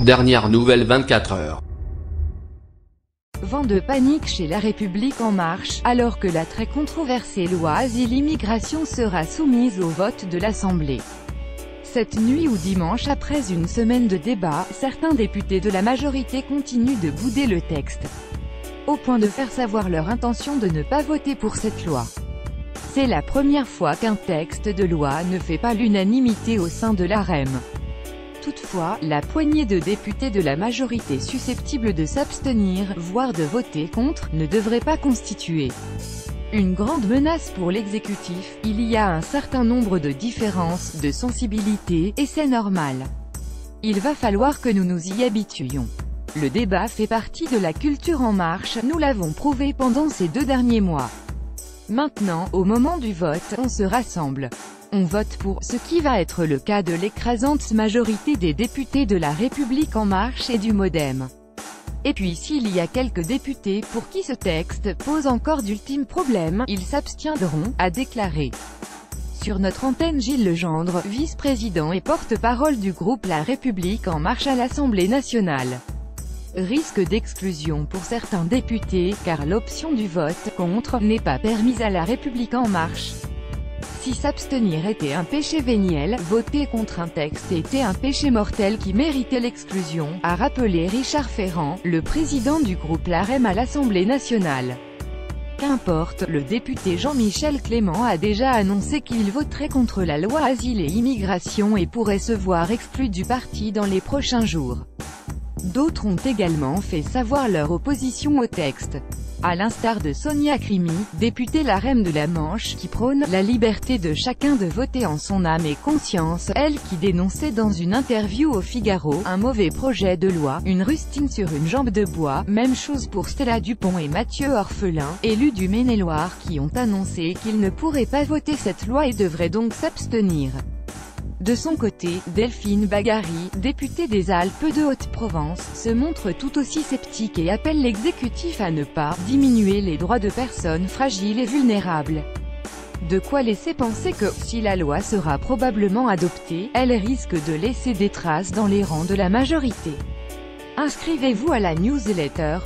Dernière nouvelle 24 heures. Vent de panique chez La République En Marche, alors que la très controversée loi Asile-Immigration sera soumise au vote de l'Assemblée. Cette nuit ou dimanche, après une semaine de débat, certains députés de la majorité continuent de bouder le texte, au point de faire savoir leur intention de ne pas voter pour cette loi. C'est la première fois qu'un texte de loi ne fait pas l'unanimité au sein de l'AREM. Toutefois, la poignée de députés de la majorité susceptibles de s'abstenir, voire de voter contre, ne devrait pas constituer une grande menace pour l'exécutif. Il y a un certain nombre de différences de sensibilité, et c'est normal. Il va falloir que nous nous y habituions. Le débat fait partie de la culture En Marche, nous l'avons prouvé pendant ces 2 derniers mois. Maintenant, au moment du vote, on se rassemble. On vote pour, ce qui va être le cas de l'écrasante majorité des députés de La République En Marche et du MoDem. Et puis s'il y a quelques députés pour qui ce texte pose encore d'ultimes problèmes, ils s'abstiendront, a déclaré sur notre antenne Gilles Legendre, vice-président et porte-parole du groupe La République En Marche à l'Assemblée nationale. Risque d'exclusion pour certains députés, car l'option du vote contre n'est pas permise à La République En Marche. Si s'abstenir était un péché véniel, voter contre un texte était un péché mortel qui méritait l'exclusion, a rappelé Richard Ferrand, le président du groupe LaREM à l'Assemblée nationale. Qu'importe, le député Jean-Michel Clément a déjà annoncé qu'il voterait contre la loi Asile et Immigration et pourrait se voir exclu du parti dans les prochains jours. D'autres ont également fait savoir leur opposition au texte. À l'instar de Sonia Crimi, députée LaREM de la Manche, qui prône la liberté de chacun de voter en son âme et conscience, elle qui dénonçait dans une interview au Figaro un mauvais projet de loi, une rustine sur une jambe de bois. Même chose pour Stella Dupont et Mathieu Orphelin, élus du Maine-et-Loire, qui ont annoncé qu'ils ne pourraient pas voter cette loi et devraient donc s'abstenir. De son côté, Delphine Bagary, députée des Alpes de Haute-Provence, se montre tout aussi sceptique et appelle l'exécutif à ne pas diminuer les droits de personnes fragiles et vulnérables. De quoi laisser penser que, si la loi sera probablement adoptée, elle risque de laisser des traces dans les rangs de la majorité. Inscrivez-vous à la newsletter.